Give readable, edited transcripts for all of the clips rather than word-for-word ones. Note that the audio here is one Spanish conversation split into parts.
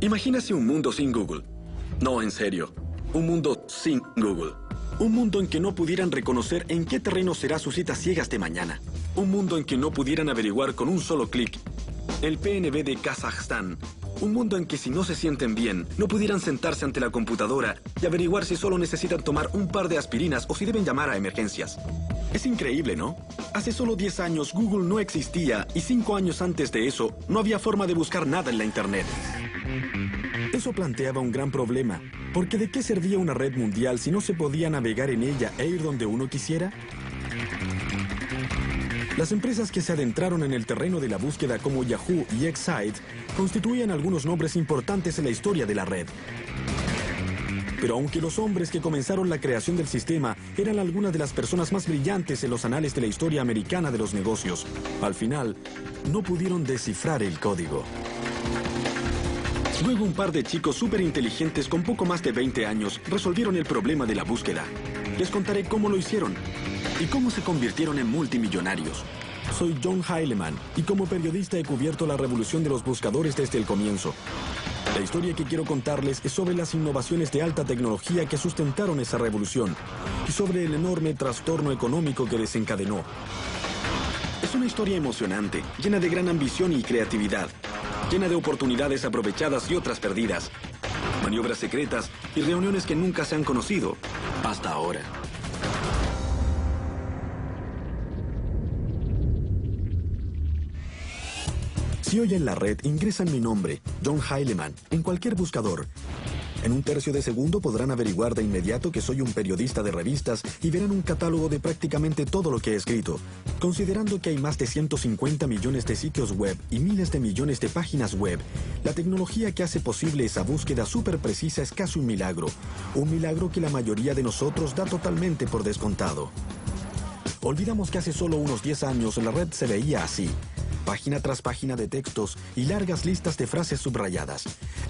Imagínase un mundo sin Google. No, en serio. Un mundo sin Google. Un mundo en que no pudieran reconocer en qué terreno será su cita ciegas de mañana. Un mundo en que no pudieran averiguar con un solo clic el PNB de Kazajstán. Un mundo en que si no se sienten bien, no pudieran sentarse ante la computadora y averiguar si solo necesitan tomar un par de aspirinas o si deben llamar a emergencias. Es increíble, ¿no? Hace solo 10 años Google no existía y 5 años antes de eso no había forma de buscar nada en la Internet. Eso planteaba un gran problema, porque ¿de qué servía una red mundial si no se podía navegar en ella e ir donde uno quisiera? Las empresas que se adentraron en el terreno de la búsqueda como Yahoo y Excite constituían algunos nombres importantes en la historia de la red. Pero aunque los hombres que comenzaron la creación del sistema eran algunas de las personas más brillantes en los anales de la historia americana de los negocios, al final no pudieron descifrar el código. Luego un par de chicos súper inteligentes con poco más de 20 años resolvieron el problema de la búsqueda. Les contaré cómo lo hicieron y cómo se convirtieron en multimillonarios. Soy John Heilemann y como periodista he cubierto la revolución de los buscadores desde el comienzo. La historia que quiero contarles es sobre las innovaciones de alta tecnología que sustentaron esa revolución y sobre el enorme trastorno económico que desencadenó. Es una historia emocionante, llena de gran ambición y creatividad, llena de oportunidades aprovechadas y otras perdidas, maniobras secretas y reuniones que nunca se han conocido hasta ahora. Si hoy en la red ingresan mi nombre, John Heilemann, en cualquier buscador, en un tercio de segundo podrán averiguar de inmediato que soy un periodista de revistas y verán un catálogo de prácticamente todo lo que he escrito. Considerando que hay más de 150 millones de sitios web y miles de millones de páginas web, la tecnología que hace posible esa búsqueda súper precisa es casi un milagro. Un milagro que la mayoría de nosotros da totalmente por descontado. Olvidamos que hace solo unos 10 años la red se veía así. Página tras página de textos y largas listas de frases subrayadas.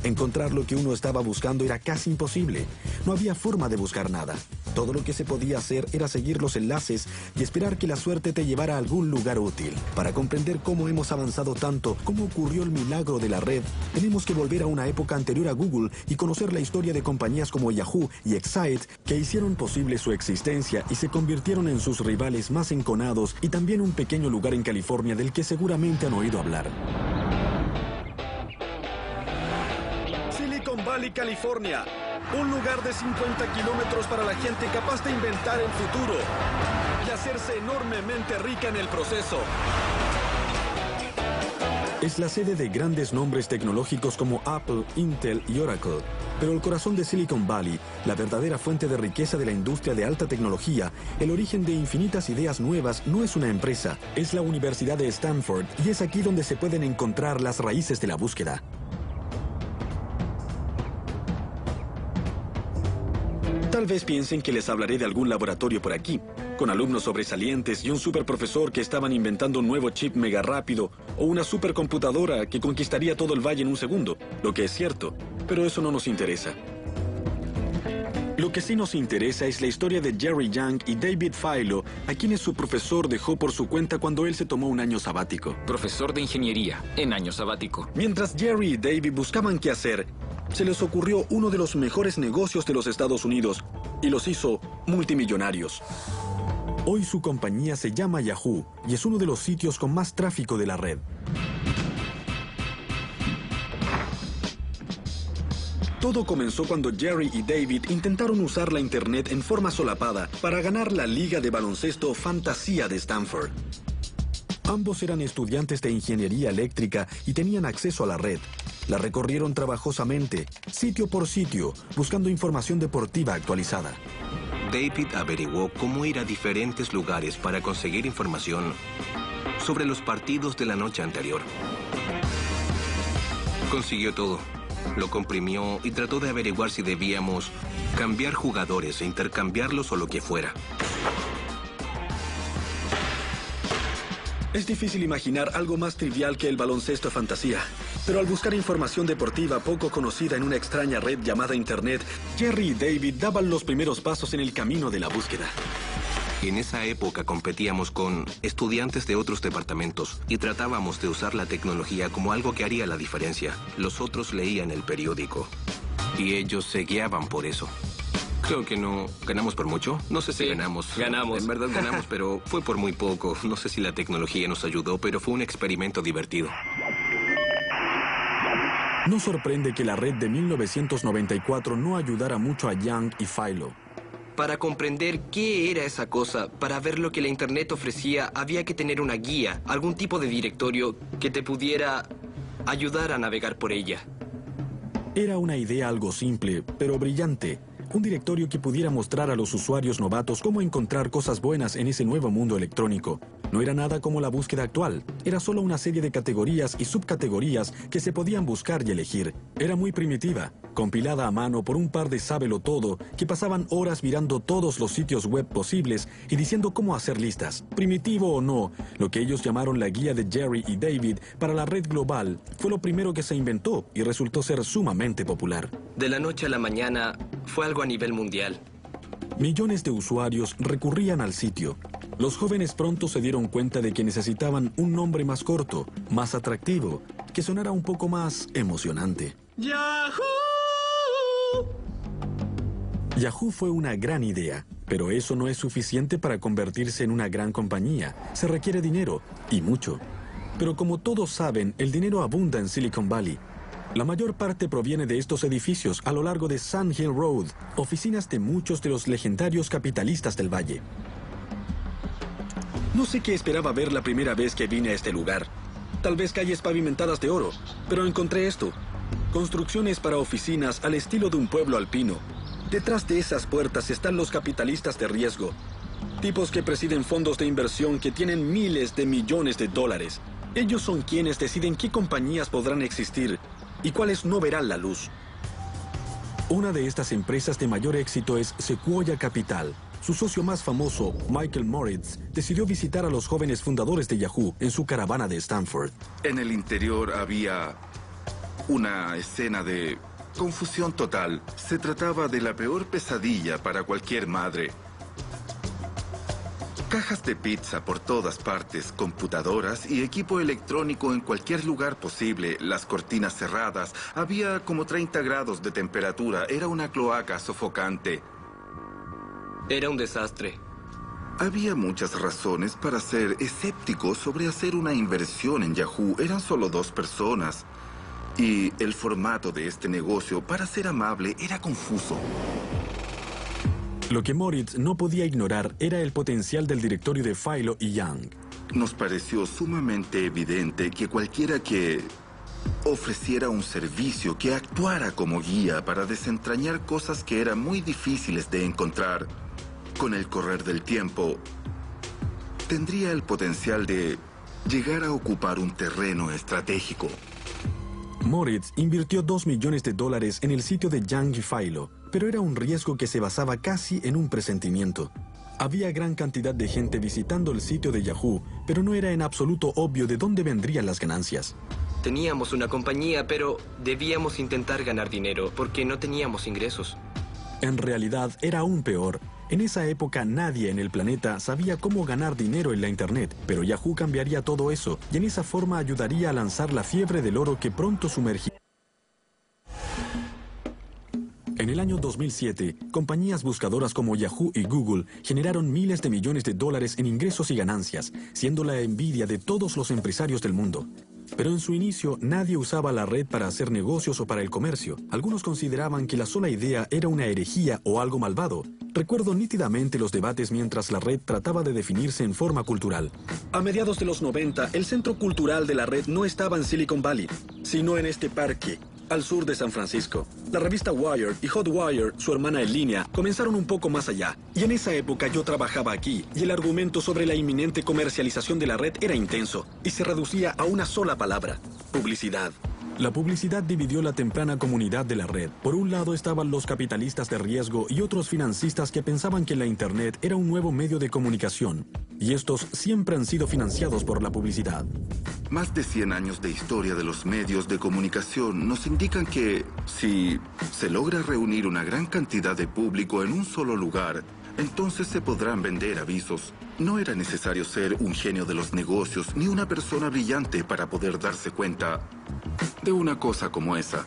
Encontrar lo que uno estaba buscando era casi imposible. No había forma de buscar nada. Todo lo que se podía hacer era seguir los enlaces y esperar que la suerte te llevara a algún lugar útil. Para comprender cómo hemos avanzado tanto, cómo ocurrió el milagro de la red, tenemos que volver a una época anterior a Google y conocer la historia de compañías como Yahoo y Excite que hicieron posible su existencia y se convirtieron en sus rivales más enconados y también un pequeño lugar en California del que seguramente han oído hablar. Silicon Valley, California. Un lugar de 50 kilómetros para la gente capaz de inventar el futuro y hacerse enormemente rica en el proceso. Es la sede de grandes nombres tecnológicos como Apple, Intel y Oracle. Pero el corazón de Silicon Valley, la verdadera fuente de riqueza de la industria de alta tecnología, el origen de infinitas ideas nuevas, no es una empresa, es la Universidad de Stanford y es aquí donde se pueden encontrar las raíces de la búsqueda. Tal vez piensen que les hablaré de algún laboratorio por aquí, con alumnos sobresalientes y un superprofesor que estaban inventando un nuevo chip mega rápido o una supercomputadora que conquistaría todo el valle en un segundo, lo que es cierto, pero eso no nos interesa. Lo que sí nos interesa es la historia de Jerry Yang y David Filo, a quienes su profesor dejó por su cuenta cuando él se tomó un año sabático. Profesor de ingeniería, en año sabático. Mientras Jerry y David buscaban qué hacer, se les ocurrió uno de los mejores negocios de los Estados Unidos y los hizo multimillonarios. Hoy su compañía se llama Yahoo y es uno de los sitios con más tráfico de la red. Todo comenzó cuando Jerry y David intentaron usar la Internet en forma solapada para ganar la liga de baloncesto Fantasía de Stanford. Ambos eran estudiantes de ingeniería eléctrica y tenían acceso a la red. La recorrieron trabajosamente, sitio por sitio, buscando información deportiva actualizada. David averiguó cómo ir a diferentes lugares para conseguir información sobre los partidos de la noche anterior. Consiguió todo. Lo comprimió y trató de averiguar si debíamos cambiar jugadores e intercambiarlos o lo que fuera. Es difícil imaginar algo más trivial que el baloncesto fantasía. Pero al buscar información deportiva poco conocida en una extraña red llamada Internet, Jerry y David daban los primeros pasos en el camino de la búsqueda. que en esa época competíamos con estudiantes de otros departamentos y tratábamos de usar la tecnología como algo que haría la diferencia. Los otros leían el periódico y ellos se guiaban por eso. Creo que no ganamos por mucho. No sé si Sí, ganamos. ganamos. En verdad ganamos, pero fue por muy poco. No sé si la tecnología nos ayudó, pero fue un experimento divertido. No sorprende que la red de 1994 no ayudara mucho a Young y Philo. Para comprender qué era esa cosa, para ver lo que la Internet ofrecía, había que tener una guía, algún tipo de directorio que te pudiera ayudar a navegar por ella. Era una idea algo simple, pero brillante. Un directorio que pudiera mostrar a los usuarios novatos cómo encontrar cosas buenas en ese nuevo mundo electrónico. No era nada como la búsqueda actual. Era solo una serie de categorías y subcategorías que se podían buscar y elegir. Era muy primitiva, compilada a mano por un par de sábelo-todo que pasaban horas mirando todos los sitios web posibles y diciendo cómo hacer listas. Primitivo o no, lo que ellos llamaron la guía de Jerry y David para la red global fue lo primero que se inventó y resultó ser sumamente popular. De la noche a la mañana, fue algo a nivel mundial. Millones de usuarios recurrían al sitio. Los jóvenes pronto se dieron cuenta de que necesitaban un nombre más corto, más atractivo, que sonara un poco más emocionante. ¡Yahoo! Yahoo fue una gran idea, pero eso no es suficiente para convertirse en una gran compañía. Se requiere dinero, y mucho. Pero como todos saben, el dinero abunda en Silicon Valley. La mayor parte proviene de estos edificios a lo largo de Sand Hill Road, oficinas de muchos de los legendarios capitalistas del valle. No sé qué esperaba ver la primera vez que vine a este lugar. Tal vez calles pavimentadas de oro, pero encontré esto. Construcciones para oficinas al estilo de un pueblo alpino. Detrás de esas puertas están los capitalistas de riesgo. Tipos que presiden fondos de inversión que tienen miles de millones de dólares. Ellos son quienes deciden qué compañías podrán existir y cuáles no verán la luz. Una de estas empresas de mayor éxito es Sequoia Capital. Su socio más famoso, Michael Moritz, decidió visitar a los jóvenes fundadores de Yahoo en su caravana de Stanford. En el interior había una escena de confusión total. Se trataba de la peor pesadilla para cualquier madre. Cajas de pizza por todas partes, computadoras y equipo electrónico en cualquier lugar posible, las cortinas cerradas, había como 30 grados de temperatura, era una cloaca sofocante. Era un desastre. Había muchas razones para ser escéptico sobre hacer una inversión en Yahoo. Eran solo 2 personas. Y el formato de este negocio, para ser amable, era confuso. Lo que Moritz no podía ignorar era el potencial del directorio de Philo y Young. Nos pareció sumamente evidente que cualquiera que ofreciera un servicio que actuara como guía para desentrañar cosas que eran muy difíciles de encontrar, con el correr del tiempo, tendría el potencial de llegar a ocupar un terreno estratégico. Moritz invirtió $2 millones en el sitio de Young y Philo, pero era un riesgo que se basaba casi en un presentimiento. Había gran cantidad de gente visitando el sitio de Yahoo, pero no era en absoluto obvio de dónde vendrían las ganancias. Teníamos una compañía, pero debíamos intentar ganar dinero porque no teníamos ingresos. En realidad era aún peor. En esa época nadie en el planeta sabía cómo ganar dinero en la Internet, pero Yahoo cambiaría todo eso y en esa forma ayudaría a lanzar la fiebre del oro que pronto sumergiría. En el año 2007, compañías buscadoras como Yahoo y Google generaron miles de millones de dólares en ingresos y ganancias, siendo la envidia de todos los empresarios del mundo. Pero en su inicio, nadie usaba la red para hacer negocios o para el comercio. Algunos consideraban que la sola idea era una herejía o algo malvado. Recuerdo nítidamente los debates mientras la red trataba de definirse en forma cultural. A mediados de los 90, el centro cultural de la red no estaba en Silicon Valley, sino en este parque, al sur de San Francisco. La revista Wired y Hotwire, su hermana en línea, comenzaron un poco más allá. Y en esa época yo trabajaba aquí, y el argumento sobre la inminente comercialización de la red era intenso, y se reducía a una sola palabra: publicidad. La publicidad dividió la temprana comunidad de la red. Por un lado estaban los capitalistas de riesgo y otros financistas que pensaban que la Internet era un nuevo medio de comunicación. Y estos siempre han sido financiados por la publicidad. Más de 100 años de historia de los medios de comunicación nos indican que si se logra reunir una gran cantidad de público en un solo lugar, entonces se podrán vender avisos. No era necesario ser un genio de los negocios ni una persona brillante para poder darse cuenta de una cosa como esa.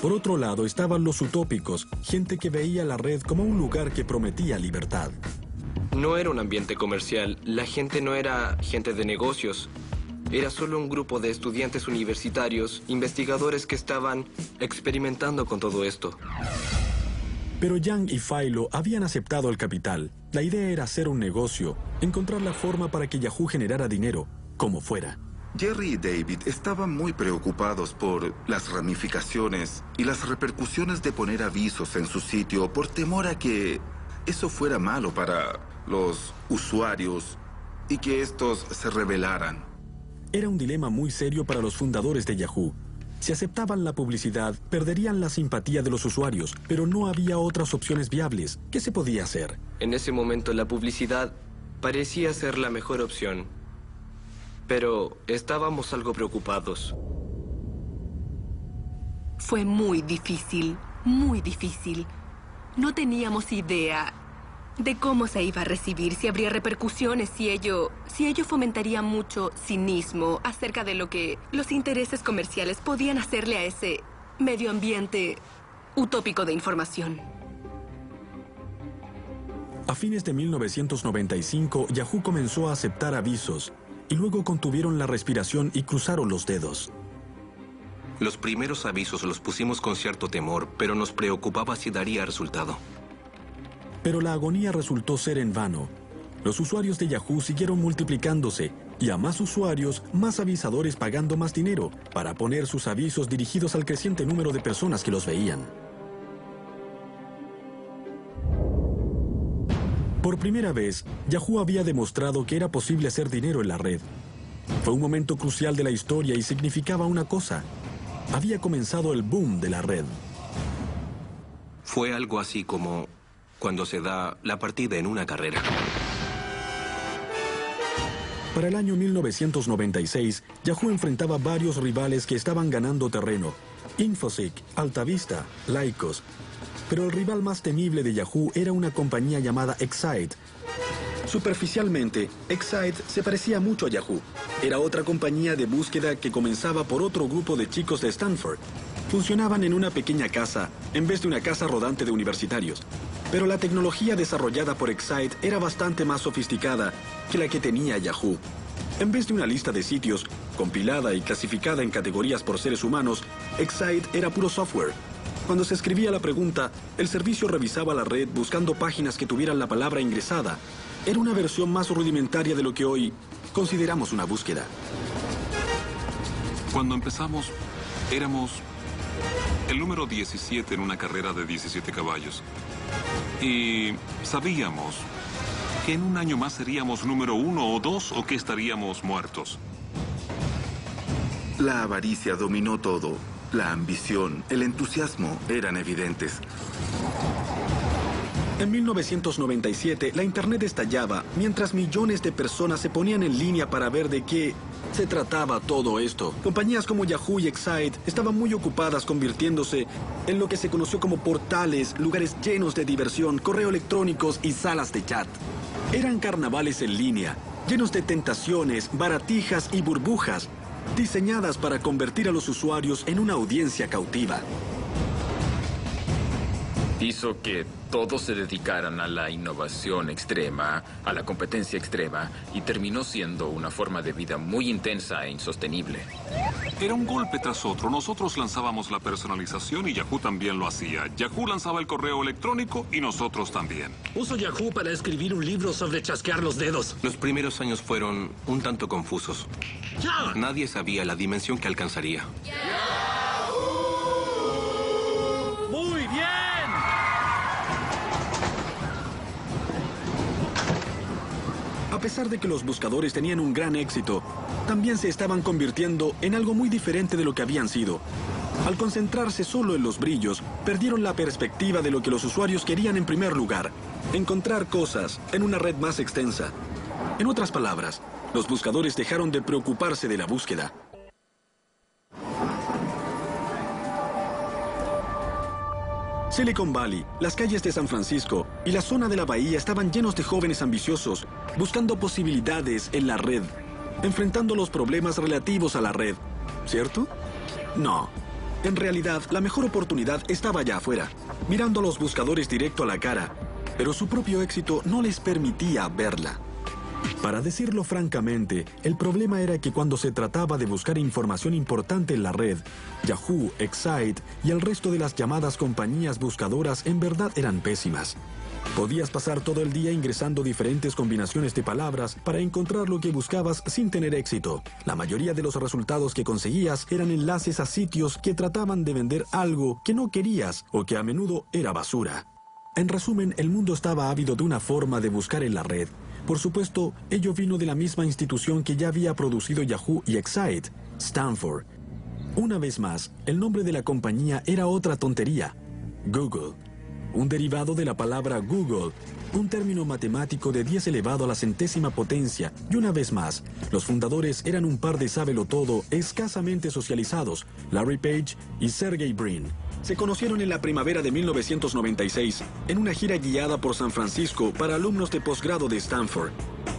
Por otro lado estaban los utópicos, gente que veía la red como un lugar que prometía libertad. No era un ambiente comercial. La gente no era gente de negocios. Era solo un grupo de estudiantes universitarios, investigadores que estaban experimentando con todo esto. Pero Yang y Philo habían aceptado el capital. La idea era hacer un negocio, encontrar la forma para que Yahoo generara dinero, como fuera. Jerry y David estaban muy preocupados por las ramificaciones y las repercusiones de poner avisos en su sitio por temor a que eso fuera malo para los usuarios y que estos se rebelaran. Era un dilema muy serio para los fundadores de Yahoo. Si aceptaban la publicidad, perderían la simpatía de los usuarios, pero no había otras opciones viables. ¿Qué se podía hacer? En ese momento la publicidad parecía ser la mejor opción. Pero estábamos algo preocupados. Fue muy difícil, muy difícil. No teníamos idea de cómo se iba a recibir, si habría repercusiones, si ello fomentaría mucho cinismo acerca de lo que los intereses comerciales podían hacerle a ese medio ambiente utópico de información. A fines de 1995, Yahoo comenzó a aceptar avisos y luego contuvieron la respiración y cruzaron los dedos. Los primeros avisos los pusimos con cierto temor, pero nos preocupaba si daría resultado. Pero la agonía resultó ser en vano. Los usuarios de Yahoo siguieron multiplicándose, y a más usuarios, más avisadores pagando más dinero para poner sus avisos dirigidos al creciente número de personas que los veían. Por primera vez, Yahoo había demostrado que era posible hacer dinero en la red. Fue un momento crucial de la historia y significaba una cosa: había comenzado el boom de la red. Fue algo así como cuando se da la partida en una carrera. Para el año 1996, Yahoo enfrentaba varios rivales que estaban ganando terreno: Infoseek, Altavista, Lycos. Pero el rival más temible de Yahoo era una compañía llamada Excite. Superficialmente, Excite se parecía mucho a Yahoo. Era otra compañía de búsqueda que comenzaba por otro grupo de chicos de Stanford. Funcionaban en una pequeña casa, en vez de una casa rodante de universitarios. Pero la tecnología desarrollada por Excite era bastante más sofisticada que la que tenía Yahoo. En vez de una lista de sitios, compilada y clasificada en categorías por seres humanos, Excite era puro software. Cuando se escribía la pregunta, el servicio revisaba la red buscando páginas que tuvieran la palabra ingresada. Era una versión más rudimentaria de lo que hoy consideramos una búsqueda. Cuando empezamos, éramos el número 17 en una carrera de 17 caballos. Y sabíamos que en un año más seríamos número 1 o 2 o que estaríamos muertos. La avaricia dominó todo. La ambición, el entusiasmo eran evidentes. En 1997, la Internet estallaba, mientras millones de personas se ponían en línea para ver de qué se trataba todo esto. Compañías como Yahoo y Excite estaban muy ocupadas convirtiéndose en lo que se conoció como portales, lugares llenos de diversión, correo electrónicos y salas de chat. Eran carnavales en línea, llenos de tentaciones, baratijas y burbujas, diseñadas para convertir a los usuarios en una audiencia cautiva. Hizo que todos se dedicaran a la innovación extrema, a la competencia extrema, y terminó siendo una forma de vida muy intensa e insostenible. Era un golpe tras otro. Nosotros lanzábamos la personalización y Yahoo también lo hacía. Yahoo lanzaba el correo electrónico y nosotros también. Uso Yahoo para escribir un libro sobre chasquear los dedos. Los primeros años fueron un tanto confusos. ¡Ya! Nadie sabía la dimensión que alcanzaría. ¡Muy bien! A pesar de que los buscadores tenían un gran éxito, también se estaban convirtiendo en algo muy diferente de lo que habían sido. Al concentrarse solo en los brillos, perdieron la perspectiva de lo que los usuarios querían en primer lugar: encontrar cosas en una red más extensa. En otras palabras, los buscadores dejaron de preocuparse de la búsqueda. Silicon Valley, las calles de San Francisco y la zona de la bahía estaban llenos de jóvenes ambiciosos, buscando posibilidades en la red, enfrentando los problemas relativos a la red, ¿cierto? No. En realidad, la mejor oportunidad estaba allá afuera, mirando a los buscadores directo a la cara, pero su propio éxito no les permitía verla. Para decirlo francamente, el problema era que cuando se trataba de buscar información importante en la red, Yahoo, Excite y el resto de las llamadas compañías buscadoras en verdad eran pésimas. Podías pasar todo el día ingresando diferentes combinaciones de palabras para encontrar lo que buscabas sin tener éxito. La mayoría de los resultados que conseguías eran enlaces a sitios que trataban de vender algo que no querías o que a menudo era basura. En resumen, el mundo estaba ávido de una forma de buscar en la red. Por supuesto, ello vino de la misma institución que ya había producido Yahoo y Excite, Stanford. Una vez más, el nombre de la compañía era otra tontería: Google. Un derivado de la palabra Google, un término matemático de 10 elevado a la centésima potencia, y una vez más, los fundadores eran un par de sábelotodo escasamente socializados, Larry Page y Sergey Brin. Se conocieron en la primavera de 1996, en una gira guiada por San Francisco para alumnos de posgrado de Stanford.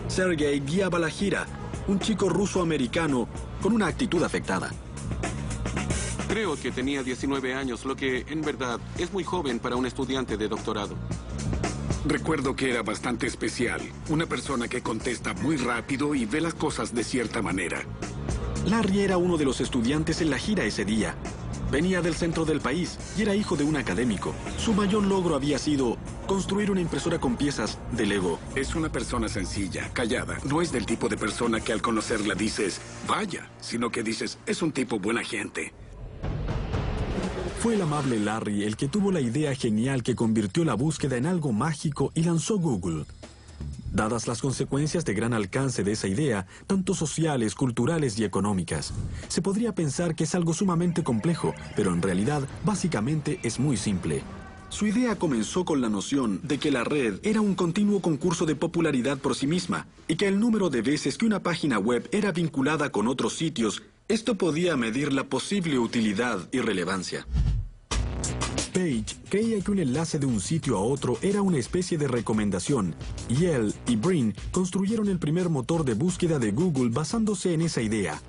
Sergey guiaba la gira, un chico ruso-americano con una actitud afectada. Creo que tenía 19 años, lo que en verdad es muy joven para un estudiante de doctorado. Recuerdo que era bastante especial. Una persona que contesta muy rápido y ve las cosas de cierta manera. Larry era uno de los estudiantes en la gira ese día. Venía del centro del país y era hijo de un académico. Su mayor logro había sido construir una impresora con piezas de Lego. Es una persona sencilla, callada. No es del tipo de persona que al conocerla dices, vaya, sino que dices, es un tipo buena gente. Fue el amable Larry el que tuvo la idea genial que convirtió la búsqueda en algo mágico y lanzó Google. Dadas las consecuencias de gran alcance de esa idea, tanto sociales, culturales y económicas, se podría pensar que es algo sumamente complejo, pero en realidad, básicamente es muy simple. Su idea comenzó con la noción de que la red era un continuo concurso de popularidad por sí misma, y que el número de veces que una página web era vinculada con otros sitios, esto podía medir la posible utilidad y relevancia. Page creía que un enlace de un sitio a otro era una especie de recomendación, y él y Brin construyeron el primer motor de búsqueda de Google basándose en esa idea,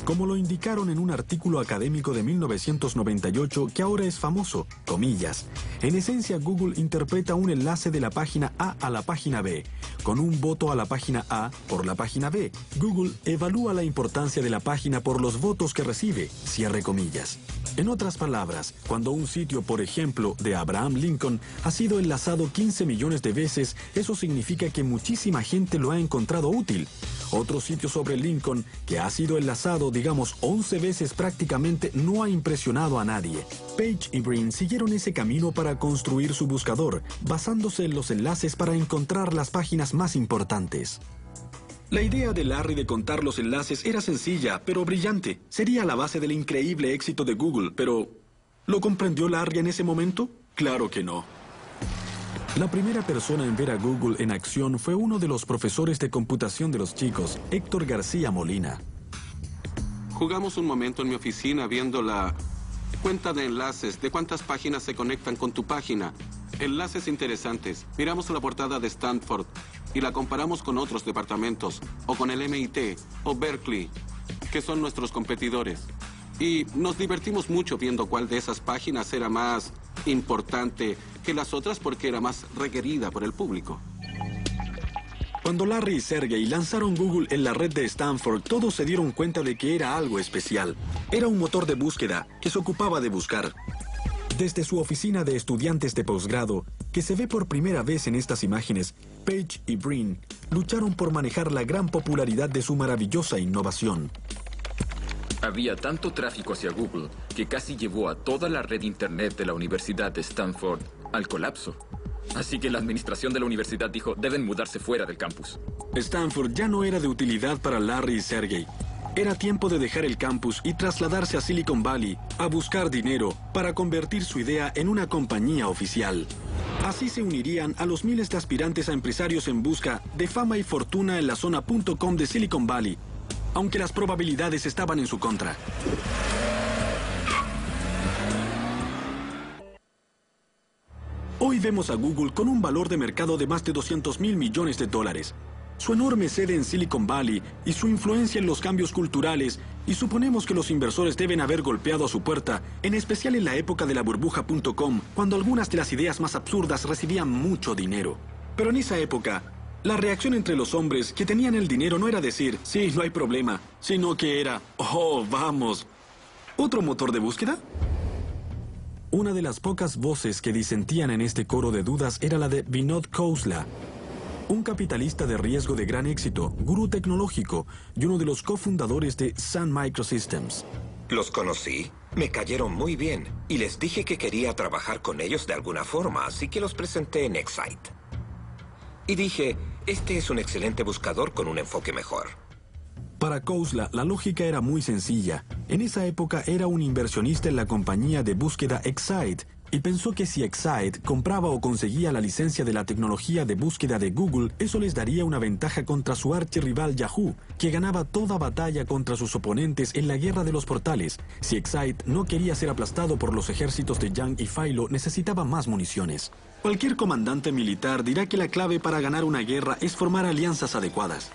como lo indicaron en un artículo académico de 1998 que ahora es famoso, comillas. En esencia, Google interpreta un enlace de la página A a la página B, con un voto a la página A por la página B. Google evalúa la importancia de la página por los votos que recibe, cierre comillas. En otras palabras, cuando un sitio, por ejemplo, de Abraham Lincoln, ha sido enlazado 15 millones de veces, eso significa que muchísima gente lo ha encontrado útil. Otro sitio sobre Lincoln, que ha sido enlazado, digamos, 11 veces prácticamente, no ha impresionado a nadie. Page y Brin siguieron ese camino para construir su buscador, basándose en los enlaces para encontrar las páginas más importantes. La idea de Larry de contar los enlaces era sencilla, pero brillante. Sería la base del increíble éxito de Google, pero ¿lo comprendió Larry en ese momento? Claro que no. La primera persona en ver a Google en acción fue uno de los profesores de computación de los chicos, Héctor García Molina. Jugamos un momento en mi oficina viendo la cuenta de enlaces, de cuántas páginas se conectan con tu página. Enlaces interesantes. Miramos la portada de Stanford y la comparamos con otros departamentos, o con el MIT, o Berkeley, que son nuestros competidores. Y nos divertimos mucho viendo cuál de esas páginas era más importante que las otras porque era más requerida por el público. Cuando Larry y Sergey lanzaron Google en la red de Stanford, todos se dieron cuenta de que era algo especial. Era un motor de búsqueda que se ocupaba de buscar. Desde su oficina de estudiantes de posgrado, que se ve por primera vez en estas imágenes, Page y Brin lucharon por manejar la gran popularidad de su maravillosa innovación. Había tanto tráfico hacia Google que casi llevó a toda la red Internet de la Universidad de Stanford al colapso. Así que la administración de la universidad dijo, deben mudarse fuera del campus. Stanford ya no era de utilidad para Larry y Sergey. Era tiempo de dejar el campus y trasladarse a Silicon Valley a buscar dinero para convertir su idea en una compañía oficial. Así se unirían a los miles de aspirantes a empresarios en busca de fama y fortuna en la zona .com de Silicon Valley, aunque las probabilidades estaban en su contra. Hoy vemos a Google con un valor de mercado de más de $200 mil millones. Su enorme sede en Silicon Valley y su influencia en los cambios culturales, y suponemos que los inversores deben haber golpeado a su puerta, en especial en la época de la burbuja.com, cuando algunas de las ideas más absurdas recibían mucho dinero. Pero en esa época, la reacción entre los hombres que tenían el dinero no era decir, sí, no hay problema, sino que era, oh, vamos. ¿Otro motor de búsqueda? Una de las pocas voces que disentían en este coro de dudas era la de Vinod Khosla, un capitalista de riesgo de gran éxito, gurú tecnológico y uno de los cofundadores de Sun Microsystems. Los conocí, me cayeron muy bien y les dije que quería trabajar con ellos de alguna forma, así que los presenté en Excite. Y dije, este es un excelente buscador con un enfoque mejor. Para Khosla, la lógica era muy sencilla. En esa época era un inversionista en la compañía de búsqueda Excite y pensó que si Excite compraba o conseguía la licencia de la tecnología de búsqueda de Google, eso les daría una ventaja contra su archirrival Yahoo, que ganaba toda batalla contra sus oponentes en la guerra de los portales. Si Excite no quería ser aplastado por los ejércitos de Yang y Philo, necesitaba más municiones. Cualquier comandante militar dirá que la clave para ganar una guerra es formar alianzas adecuadas.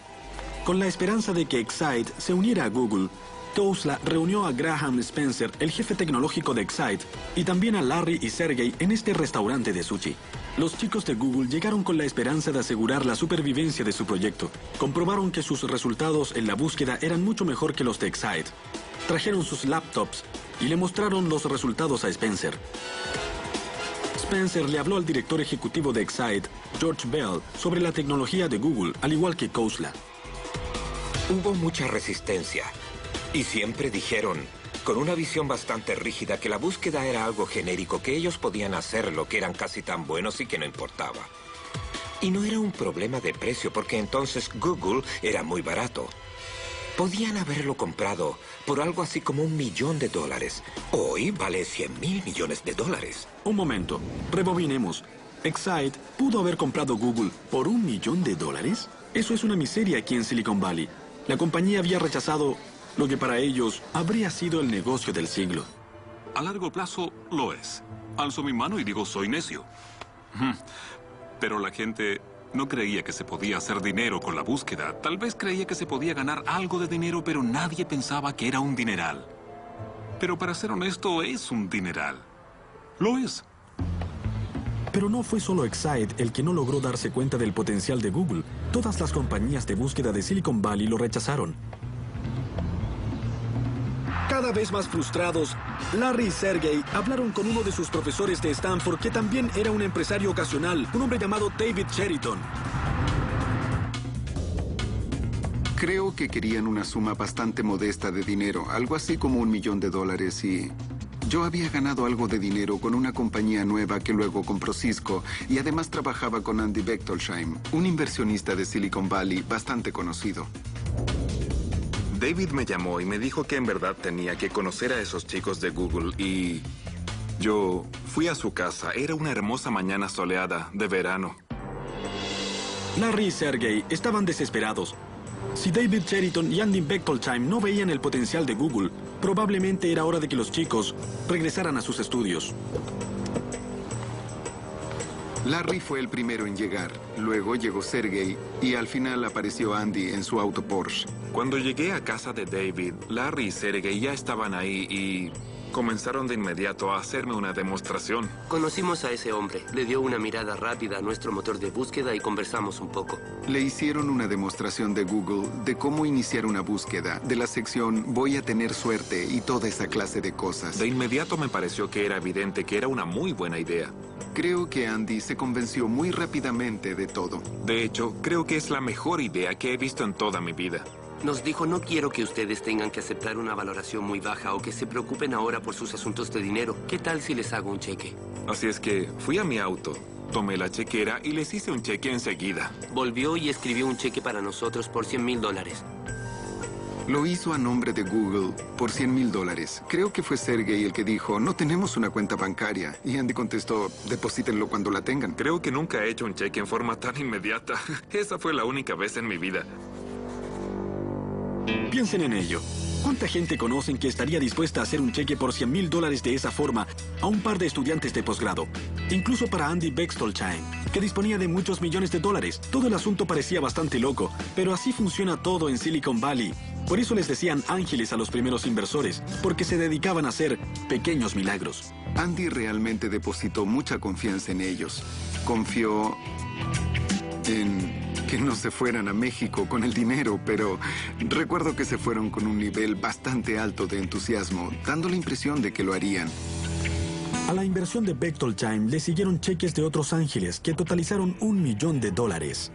Con la esperanza de que Excite se uniera a Google, Khosla reunió a Graham Spencer, el jefe tecnológico de Excite, y también a Larry y Sergey en este restaurante de sushi. Los chicos de Google llegaron con la esperanza de asegurar la supervivencia de su proyecto. Comprobaron que sus resultados en la búsqueda eran mucho mejor que los de Excite. Trajeron sus laptops y le mostraron los resultados a Spencer. Spencer le habló al director ejecutivo de Excite, George Bell, sobre la tecnología de Google, al igual que Khosla. Hubo mucha resistencia. Y siempre dijeron, con una visión bastante rígida, que la búsqueda era algo genérico, que ellos podían hacerlo, que eran casi tan buenos y que no importaba. Y no era un problema de precio, porque entonces Google era muy barato. Podían haberlo comprado por algo así como $1 millón. Hoy vale $100.000 millones. Un momento, rebobinemos. Excite pudo haber comprado Google por $1 millón. Eso es una miseria aquí en Silicon Valley. La compañía había rechazado lo que para ellos habría sido el negocio del siglo. A largo plazo lo es. Alzo mi mano y digo, soy necio. Pero la gente no creía que se podía hacer dinero con la búsqueda. Tal vez creía que se podía ganar algo de dinero, pero nadie pensaba que era un dineral. Pero para ser honesto, es un dineral. Lo es. Pero no fue solo Excite el que no logró darse cuenta del potencial de Google. Todas las compañías de búsqueda de Silicon Valley lo rechazaron. Cada vez más frustrados, Larry y Sergey hablaron con uno de sus profesores de Stanford, que también era un empresario ocasional, un hombre llamado David Cheriton. Creo que querían una suma bastante modesta de dinero, algo así como $1 millón, y yo había ganado algo de dinero con una compañía nueva que luego compró Cisco, y además trabajaba con Andy Bechtolsheim, un inversionista de Silicon Valley bastante conocido. David me llamó y me dijo que en verdad tenía que conocer a esos chicos de Google y yo fui a su casa. Era una hermosa mañana soleada de verano. Larry y Sergey estaban desesperados. Si David Cheriton y Andy Bechtolsheim no veían el potencial de Google, probablemente era hora de que los chicos regresaran a sus estudios. Larry fue el primero en llegar, luego llegó Sergey y al final apareció Andy en su auto Porsche. Cuando llegué a casa de David, Larry y Sergey ya estaban ahí y comenzaron de inmediato a hacerme una demostración. Conocimos a ese hombre, le dio una mirada rápida a nuestro motor de búsqueda y conversamos un poco. Le hicieron una demostración de Google de cómo iniciar una búsqueda, de la sección voy a tener suerte y toda esa clase de cosas. De inmediato me pareció que era evidente que era una muy buena idea. Creo que Andy se convenció muy rápidamente de todo. De hecho, creo que es la mejor idea que he visto en toda mi vida. Nos dijo, no quiero que ustedes tengan que aceptar una valoración muy baja o que se preocupen ahora por sus asuntos de dinero. ¿Qué tal si les hago un cheque? Así es que fui a mi auto, tomé la chequera y les hice un cheque enseguida. Volvió y escribió un cheque para nosotros por $100.000. Lo hizo a nombre de Google por $100.000. Creo que fue Sergey el que dijo, no tenemos una cuenta bancaria. Y Andy contestó, deposítenlo cuando la tengan. Creo que nunca he hecho un cheque en forma tan inmediata. Esa fue la única vez en mi vida. Piensen en ello. ¿Cuánta gente conocen que estaría dispuesta a hacer un cheque por $100,000 de esa forma a un par de estudiantes de posgrado? Incluso para Andy Bechtolsheim, que disponía de muchos millones de dólares. Todo el asunto parecía bastante loco, pero así funciona todo en Silicon Valley. Por eso les decían ángeles a los primeros inversores, porque se dedicaban a hacer pequeños milagros. Andy realmente depositó mucha confianza en ellos. Confió en que no se fueran a México con el dinero, pero recuerdo que se fueron con un nivel bastante alto de entusiasmo, dando la impresión de que lo harían. A la inversión de Bechtolsheim le siguieron cheques de otros ángeles que totalizaron $1 millón. $1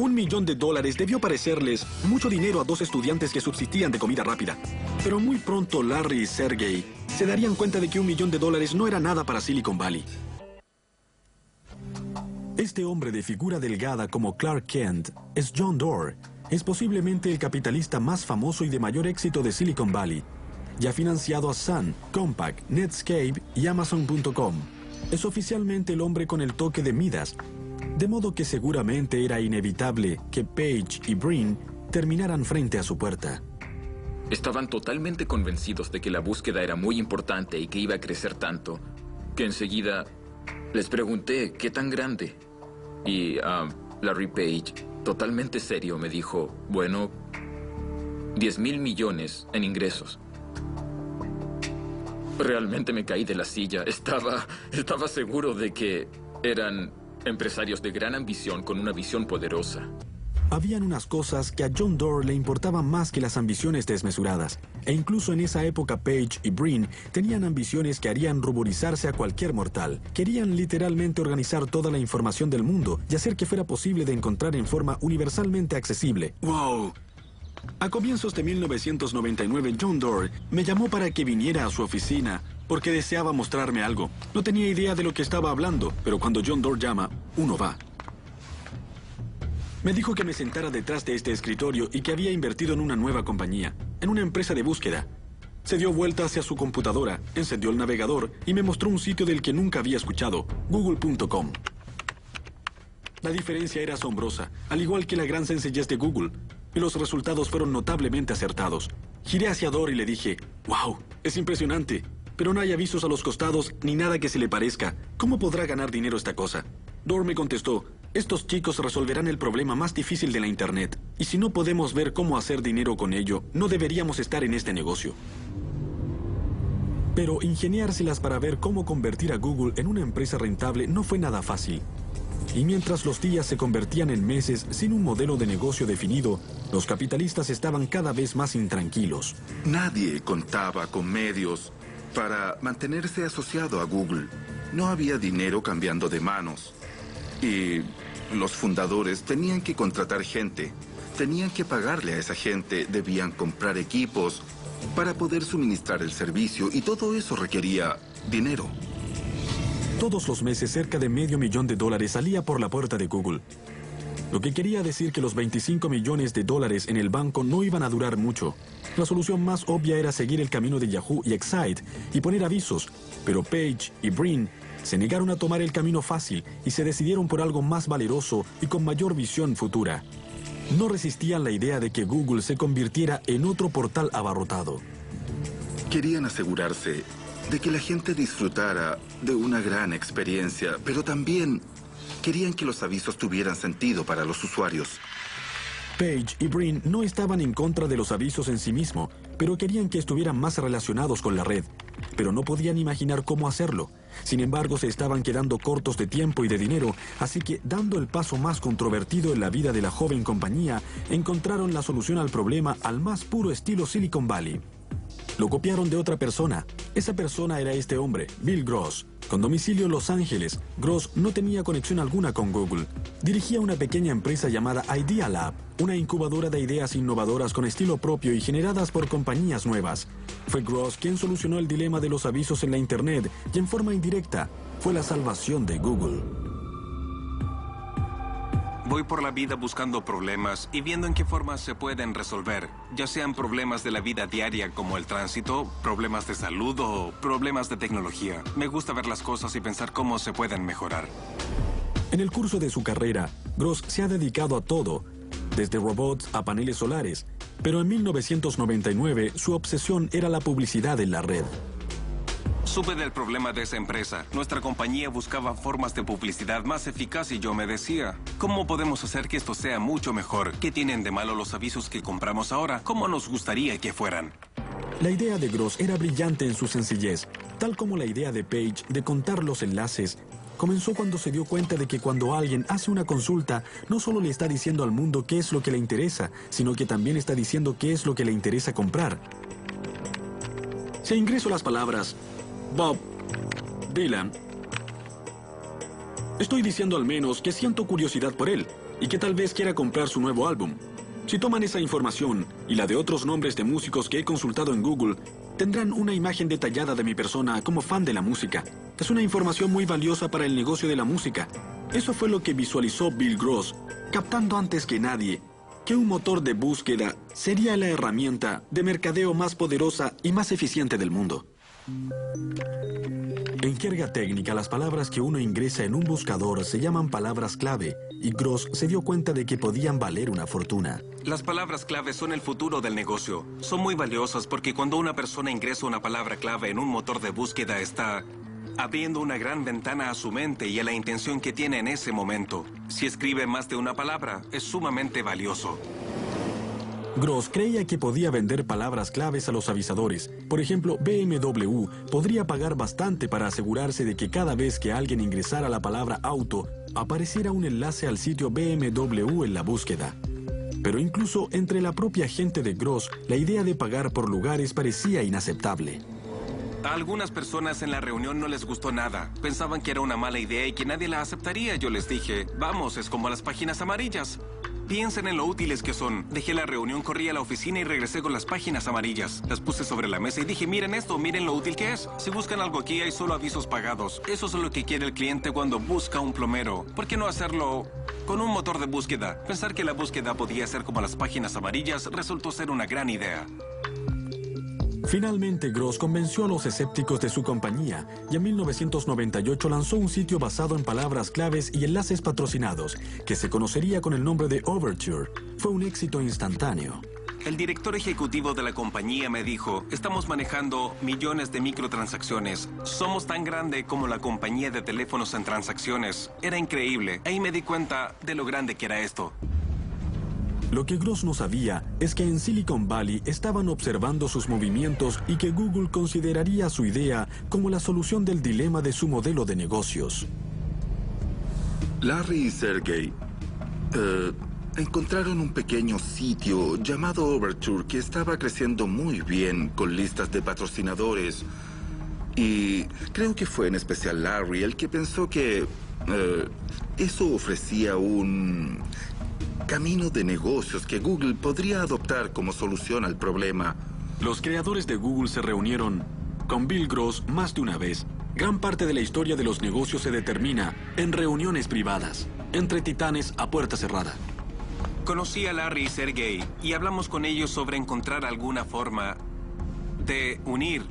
millón debió parecerles mucho dinero a dos estudiantes que subsistían de comida rápida. Pero muy pronto Larry y Sergey se darían cuenta de que $1 millón no era nada para Silicon Valley. Este hombre de figura delgada como Clark Kent es John Doerr. Es posiblemente el capitalista más famoso y de mayor éxito de Silicon Valley. Y ha financiado a Sun, Compaq, Netscape y Amazon.com. Es oficialmente el hombre con el toque de Midas. De modo que seguramente era inevitable que Page y Brin terminaran frente a su puerta. Estaban totalmente convencidos de que la búsqueda era muy importante y que iba a crecer tanto, que enseguida les pregunté qué tan grande. Y Larry Page, totalmente serio, me dijo, bueno, 10,000 millones en ingresos. Realmente me caí de la silla. Estaba seguro de que eran empresarios de gran ambición con una visión poderosa. Habían unas cosas que a John Doerr le importaban más que las ambiciones desmesuradas. E incluso en esa época Page y Brin tenían ambiciones que harían ruborizarse a cualquier mortal. Querían literalmente organizar toda la información del mundo y hacer que fuera posible de encontrar en forma universalmente accesible. ¡Wow! A comienzos de 1999, John Doerr me llamó para que viniera a su oficina porque deseaba mostrarme algo. No tenía idea de lo que estaba hablando, pero cuando John Doerr llama, uno va. Me dijo que me sentara detrás de este escritorio y que había invertido en una nueva compañía, en una empresa de búsqueda. Se dio vuelta hacia su computadora, encendió el navegador y me mostró un sitio del que nunca había escuchado, Google.com. La diferencia era asombrosa, al igual que la gran sencillez de Google, y los resultados fueron notablemente acertados. Giré hacia Doerr y le dije, ¡wow! Es impresionante, pero no hay avisos a los costados ni nada que se le parezca. ¿Cómo podrá ganar dinero esta cosa? Doerr me contestó, estos chicos resolverán el problema más difícil de la Internet. Y si no podemos ver cómo hacer dinero con ello, no deberíamos estar en este negocio. Pero ingeniárselas para ver cómo convertir a Google en una empresa rentable no fue nada fácil. Y mientras los días se convertían en meses sin un modelo de negocio definido, los capitalistas estaban cada vez más intranquilos. Nadie contaba con medios para mantenerse asociado a Google. No había dinero cambiando de manos. Y los fundadores tenían que contratar gente. Tenían que pagarle a esa gente. Debían comprar equipos para poder suministrar el servicio. Y todo eso requería dinero. Todos los meses cerca de $500,000 salía por la puerta de Google. Lo que quería decir que los $25 millones en el banco no iban a durar mucho. La solución más obvia era seguir el camino de Yahoo y Excite y poner avisos, pero Page y Brin se negaron a tomar el camino fácil y se decidieron por algo más valeroso y con mayor visión futura. No resistían la idea de que Google se convirtiera en otro portal abarrotado. Querían asegurarse de que la gente disfrutara de una gran experiencia, pero también querían que los avisos tuvieran sentido para los usuarios. Page y Brin no estaban en contra de los avisos en sí mismo, pero querían que estuvieran más relacionados con la red. Pero no podían imaginar cómo hacerlo. Sin embargo, se estaban quedando cortos de tiempo y de dinero, así que, dando el paso más controvertido en la vida de la joven compañía, encontraron la solución al problema al más puro estilo Silicon Valley. Lo copiaron de otra persona. Esa persona era este hombre, Bill Gross. Con domicilio en Los Ángeles, Gross no tenía conexión alguna con Google. Dirigía una pequeña empresa llamada Idea Lab, una incubadora de ideas innovadoras con estilo propio y generadas por compañías nuevas. Fue Gross quien solucionó el dilema de los avisos en la Internet y en forma indirecta fue la salvación de Google. Voy por la vida buscando problemas y viendo en qué formas se pueden resolver, ya sean problemas de la vida diaria como el tránsito, problemas de salud o problemas de tecnología. Me gusta ver las cosas y pensar cómo se pueden mejorar. En el curso de su carrera, Gross se ha dedicado a todo, desde robots a paneles solares, pero en 1999 su obsesión era la publicidad en la red. Supe del problema de esa empresa. Nuestra compañía buscaba formas de publicidad más eficaz y yo me decía, ¿cómo podemos hacer que esto sea mucho mejor? ¿Qué tienen de malo los avisos que compramos ahora? ¿Cómo nos gustaría que fueran? La idea de Gross era brillante en su sencillez, tal como la idea de Page de contar los enlaces. Comenzó cuando se dio cuenta de que cuando alguien hace una consulta, no solo le está diciendo al mundo qué es lo que le interesa, sino que también está diciendo qué es lo que le interesa comprar. Si ingreso las palabras Bob Dylan, estoy diciendo al menos que siento curiosidad por él y que tal vez quiera comprar su nuevo álbum. Si toman esa información y la de otros nombres de músicos que he consultado en Google, tendrán una imagen detallada de mi persona como fan de la música. Es una información muy valiosa para el negocio de la música. Eso fue lo que visualizó Bill Gross, captando antes que nadie que un motor de búsqueda sería la herramienta de mercadeo más poderosa y más eficiente del mundo. En jerga técnica, las palabras que uno ingresa en un buscador se llaman palabras clave, y Gross se dio cuenta de que podían valer una fortuna. Las palabras clave son el futuro del negocio. Son muy valiosas porque cuando una persona ingresa una palabra clave en un motor de búsqueda está abriendo una gran ventana a su mente y a la intención que tiene en ese momento. Si escribe más de una palabra, es sumamente valioso. Gross creía que podía vender palabras claves a los avisadores. Por ejemplo, BMW podría pagar bastante para asegurarse de que cada vez que alguien ingresara la palabra auto, apareciera un enlace al sitio BMW en la búsqueda. Pero incluso entre la propia gente de Gross, la idea de pagar por lugares parecía inaceptable. A algunas personas en la reunión no les gustó nada. Pensaban que era una mala idea y que nadie la aceptaría. Yo les dije, vamos, es como las páginas amarillas. Piensen en lo útiles que son. Dejé la reunión, corrí a la oficina y regresé con las páginas amarillas. Las puse sobre la mesa y dije, miren esto, miren lo útil que es. Si buscan algo aquí, hay solo avisos pagados. Eso es lo que quiere el cliente cuando busca un plomero. ¿Por qué no hacerlo con un motor de búsqueda? Pensar que la búsqueda podía ser como las páginas amarillas resultó ser una gran idea. Finalmente, Gross convenció a los escépticos de su compañía y en 1998 lanzó un sitio basado en palabras claves y enlaces patrocinados, que se conocería con el nombre de Overture. Fue un éxito instantáneo. El director ejecutivo de la compañía me dijo, estamos manejando millones de microtransacciones. Somos tan grande como la compañía de teléfonos en transacciones. Era increíble. Ahí me di cuenta de lo grande que era esto. Lo que Gross no sabía es que en Silicon Valley estaban observando sus movimientos y que Google consideraría su idea como la solución del dilema de su modelo de negocios. Larry y Sergey encontraron un pequeño sitio llamado Overture que estaba creciendo muy bien con listas de patrocinadores. Y creo que fue en especial Larry el que pensó que eso ofrecía un camino de negocios que Google podría adoptar como solución al problema. Los creadores de Google se reunieron con Bill Gross más de una vez. Gran parte de la historia de los negocios se determina en reuniones privadas, entre titanes a puerta cerrada. Conocí a Larry y Sergey y hablamos con ellos sobre encontrar alguna forma de unir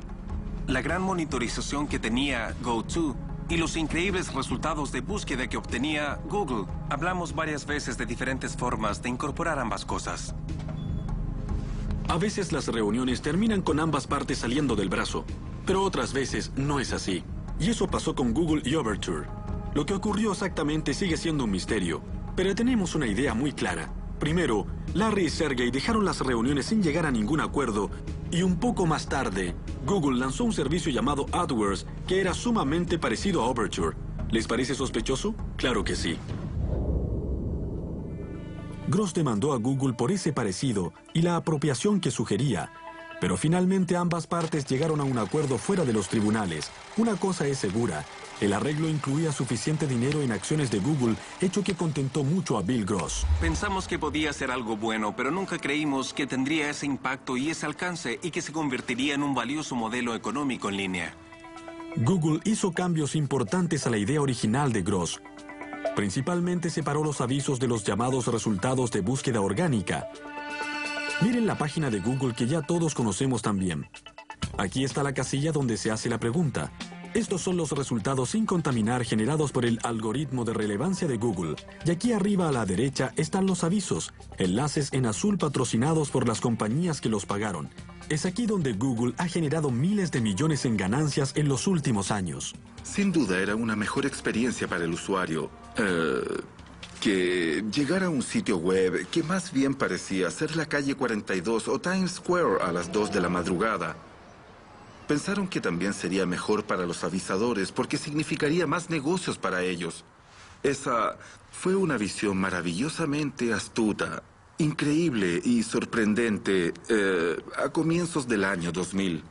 la gran monitorización que tenía GoTo y los increíbles resultados de búsqueda que obtenía Google. Hablamos varias veces de diferentes formas de incorporar ambas cosas. A veces las reuniones terminan con ambas partes saliendo del brazo, pero otras veces no es así. Y eso pasó con Google y Overture. Lo que ocurrió exactamente sigue siendo un misterio, pero tenemos una idea muy clara. Primero, Larry y Sergey dejaron las reuniones sin llegar a ningún acuerdo, y un poco más tarde, Google lanzó un servicio llamado AdWords que era sumamente parecido a Overture. ¿Les parece sospechoso? Claro que sí. Gross demandó a Google por ese parecido y la apropiación que sugería, pero finalmente ambas partes llegaron a un acuerdo fuera de los tribunales. Una cosa es segura, el arreglo incluía suficiente dinero en acciones de Google, hecho que contentó mucho a Bill Gross. Pensamos que podía ser algo bueno, pero nunca creímos que tendría ese impacto y ese alcance y que se convertiría en un valioso modelo económico en línea. Google hizo cambios importantes a la idea original de Gross. Principalmente separó los avisos de los llamados resultados de búsqueda orgánica. Miren la página de Google que ya todos conocemos también. Aquí está la casilla donde se hace la pregunta. Estos son los resultados sin contaminar generados por el algoritmo de relevancia de Google. Y aquí arriba a la derecha están los avisos, enlaces en azul patrocinados por las compañías que los pagaron. Es aquí donde Google ha generado miles de millones en ganancias en los últimos años. Sin duda era una mejor experiencia para el usuario que llegar a un sitio web que más bien parecía ser la calle 42 o Times Square a las 2 de la madrugada. Pensaron que también sería mejor para los avisadores porque significaría más negocios para ellos. Esa fue una visión maravillosamente astuta, increíble y sorprendente a comienzos del año 2000.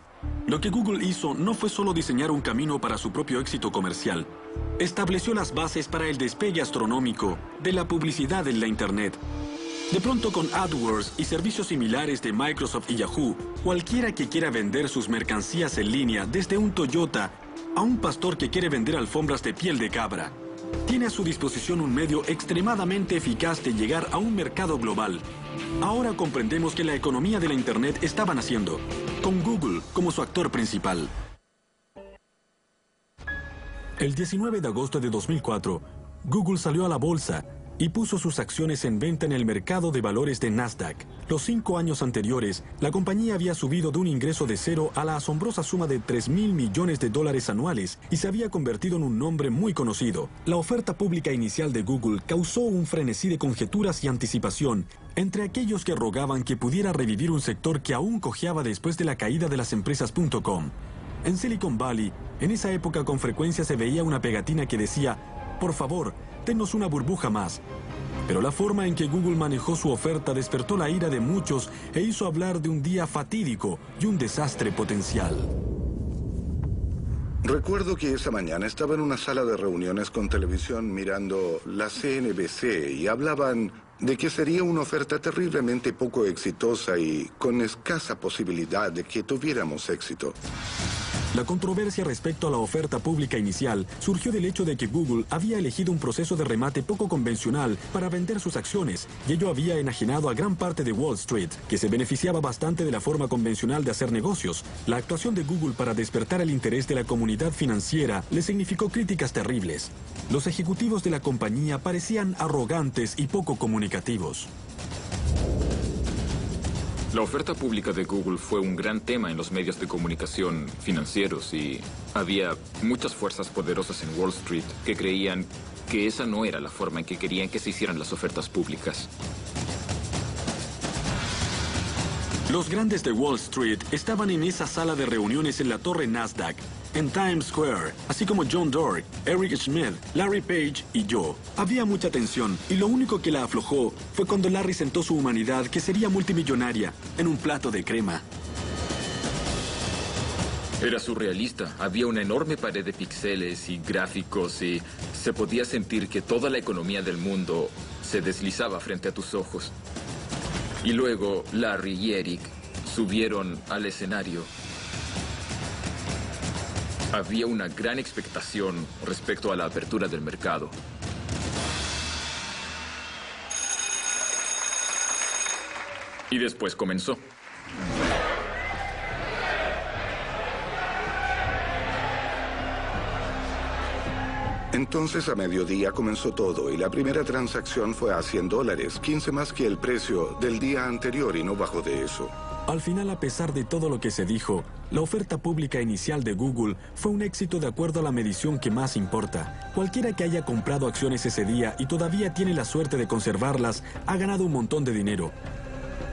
Lo que Google hizo no fue solo diseñar un camino para su propio éxito comercial. Estableció las bases para el despegue astronómico de la publicidad en la Internet. De pronto, con AdWords y servicios similares de Microsoft y Yahoo, cualquiera que quiera vender sus mercancías en línea, desde un Toyota a un pastor que quiere vender alfombras de piel de cabra, tiene a su disposición un medio extremadamente eficaz de llegar a un mercado global. Ahora comprendemos que la economía de la Internet estaba naciendo, con Google como su actor principal. El 19 de agosto de 2004, Google salió a la bolsa y puso sus acciones en venta en el mercado de valores de Nasdaq. Los 5 años anteriores, la compañía había subido de un ingreso de cero a la asombrosa suma de $3.000 millones anuales y se había convertido en un nombre muy conocido. La oferta pública inicial de Google causó un frenesí de conjeturas y anticipación entre aquellos que rogaban que pudiera revivir un sector que aún cojeaba después de la caída de las empresas .com. En Silicon Valley, en esa época con frecuencia se veía una pegatina que decía: por favor, denos una burbuja más. Pero la forma en que Google manejó su oferta despertó la ira de muchos e hizo hablar de un día fatídico y un desastre potencial. Recuerdo que esa mañana estaba en una sala de reuniones con televisión mirando la CNBC y hablaban de que sería una oferta terriblemente poco exitosa y con escasa posibilidad de que tuviéramos éxito. La controversia respecto a la oferta pública inicial surgió del hecho de que Google había elegido un proceso de remate poco convencional para vender sus acciones, y ello había enajenado a gran parte de Wall Street, que se beneficiaba bastante de la forma convencional de hacer negocios. La actuación de Google para despertar el interés de la comunidad financiera le significó críticas terribles. Los ejecutivos de la compañía parecían arrogantes y poco comunicativos. La oferta pública de Google fue un gran tema en los medios de comunicación financieros y había muchas fuerzas poderosas en Wall Street que creían que esa no era la forma en que querían que se hicieran las ofertas públicas. Los grandes de Wall Street estaban en esa sala de reuniones en la torre Nasdaq, en Times Square, así como John Doerr, Eric Schmidt, Larry Page y yo. Había mucha tensión y lo único que la aflojó fue cuando Larry sentó su humanidad, que sería multimillonaria, en un plato de crema. Era surrealista. Había una enorme pared de píxeles y gráficos y se podía sentir que toda la economía del mundo se deslizaba frente a tus ojos. Y luego Larry y Eric subieron al escenario. Había una gran expectación respecto a la apertura del mercado. Y después comenzó. Entonces a mediodía comenzó todo y la primera transacción fue a $100, 15 más que el precio del día anterior y no bajó de eso. Al final, a pesar de todo lo que se dijo, la oferta pública inicial de Google fue un éxito de acuerdo a la medición que más importa. Cualquiera que haya comprado acciones ese día y todavía tiene la suerte de conservarlas, ha ganado un montón de dinero.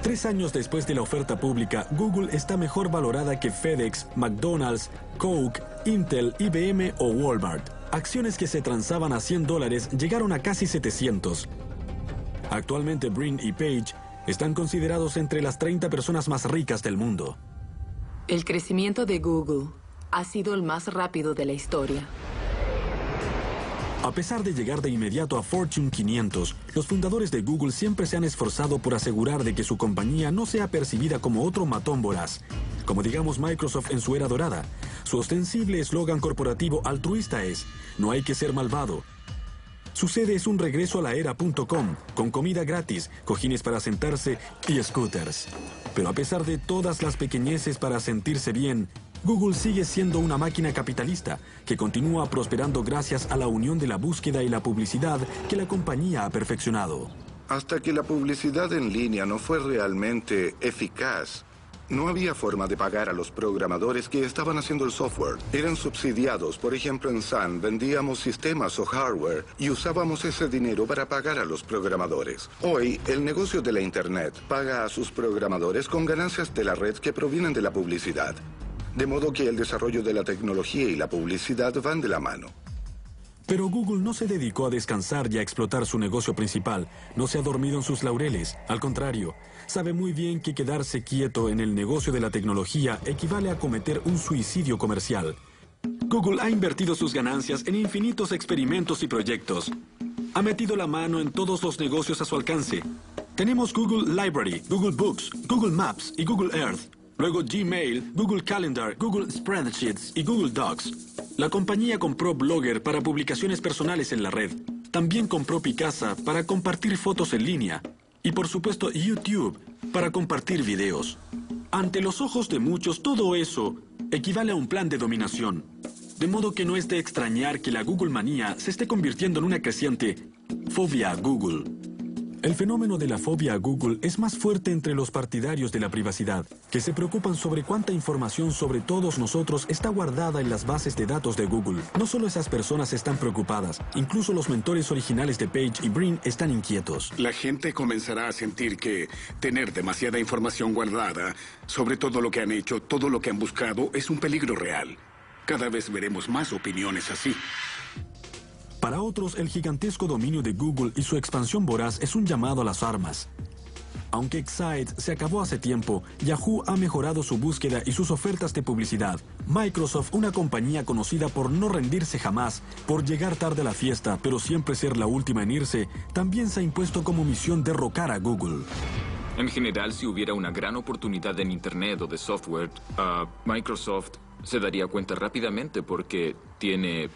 3 años después de la oferta pública, Google está mejor valorada que FedEx, McDonald's, Coke, Intel, IBM o Walmart. Acciones que se transaban a $100 llegaron a casi 700. Actualmente, Brin y Page están considerados entre las 30 personas más ricas del mundo. El crecimiento de Google ha sido el más rápido de la historia. A pesar de llegar de inmediato a Fortune 500, los fundadores de Google siempre se han esforzado por asegurar de que su compañía no sea percibida como otro matón voraz, como digamos Microsoft en su era dorada. Su ostensible eslogan corporativo altruista es: no hay que ser malvado. Su sede es un regreso a la era .com, con comida gratis, cojines para sentarse y scooters. Pero a pesar de todas las pequeñeces para sentirse bien, Google sigue siendo una máquina capitalista que continúa prosperando gracias a la unión de la búsqueda y la publicidad que la compañía ha perfeccionado. Hasta que la publicidad en línea no fue realmente eficaz, no había forma de pagar a los programadores que estaban haciendo el software. Eran subsidiados. Por ejemplo, en Sun vendíamos sistemas o hardware y usábamos ese dinero para pagar a los programadores. Hoy, el negocio de la Internet paga a sus programadores con ganancias de la red que provienen de la publicidad. De modo que el desarrollo de la tecnología y la publicidad van de la mano. Pero Google no se dedicó a descansar y a explotar su negocio principal. No se ha dormido en sus laureles. Al contrario, sabe muy bien que quedarse quieto en el negocio de la tecnología equivale a cometer un suicidio comercial. Google ha invertido sus ganancias en infinitos experimentos y proyectos. Ha metido la mano en todos los negocios a su alcance. Tenemos Google Library, Google Books, Google Maps y Google Earth. Luego Gmail, Google Calendar, Google Spreadsheets y Google Docs. La compañía compró Blogger para publicaciones personales en la red. También compró Picasa para compartir fotos en línea. Y por supuesto YouTube para compartir videos. Ante los ojos de muchos, todo eso equivale a un plan de dominación. De modo que no es de extrañar que la Google manía se esté convirtiendo en una creciente fobia a Google. El fenómeno de la fobia a Google es más fuerte entre los partidarios de la privacidad, que se preocupan sobre cuánta información sobre todos nosotros está guardada en las bases de datos de Google. No solo esas personas están preocupadas, incluso los mentores originales de Page y Brin están inquietos. La gente comenzará a sentir que tener demasiada información guardada sobre todo lo que han hecho, todo lo que han buscado, es un peligro real. Cada vez veremos más opiniones así. Para otros, el gigantesco dominio de Google y su expansión voraz es un llamado a las armas. Aunque Excite se acabó hace tiempo, Yahoo ha mejorado su búsqueda y sus ofertas de publicidad. Microsoft, una compañía conocida por no rendirse jamás, por llegar tarde a la fiesta, pero siempre ser la última en irse, también se ha impuesto como misión derrocar a Google. En general, si hubiera una gran oportunidad en Internet o de software, Microsoft se daría cuenta rápidamente porque tiene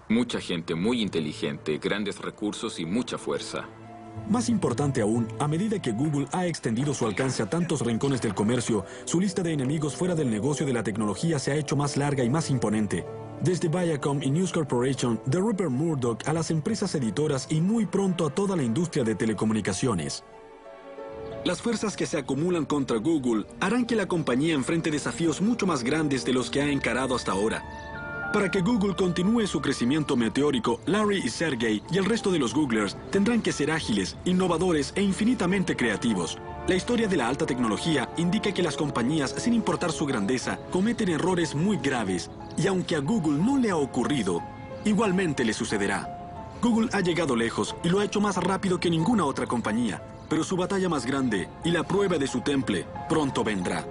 mucha gente muy inteligente, grandes recursos y mucha fuerza. Más importante aún, a medida que Google ha extendido su alcance a tantos rincones del comercio, su lista de enemigos fuera del negocio de la tecnología se ha hecho más larga y más imponente. Desde Viacom y News Corporation, de Rupert Murdoch a las empresas editoras y muy pronto a toda la industria de telecomunicaciones. Las fuerzas que se acumulan contra Google harán que la compañía enfrente desafíos mucho más grandes de los que ha encarado hasta ahora. Para que Google continúe su crecimiento meteórico, Larry y Sergey y el resto de los Googlers tendrán que ser ágiles, innovadores e infinitamente creativos. La historia de la alta tecnología indica que las compañías, sin importar su grandeza, cometen errores muy graves. Y aunque a Google no le ha ocurrido, igualmente le sucederá. Google ha llegado lejos y lo ha hecho más rápido que ninguna otra compañía. Pero su batalla más grande y la prueba de su temple pronto vendrá.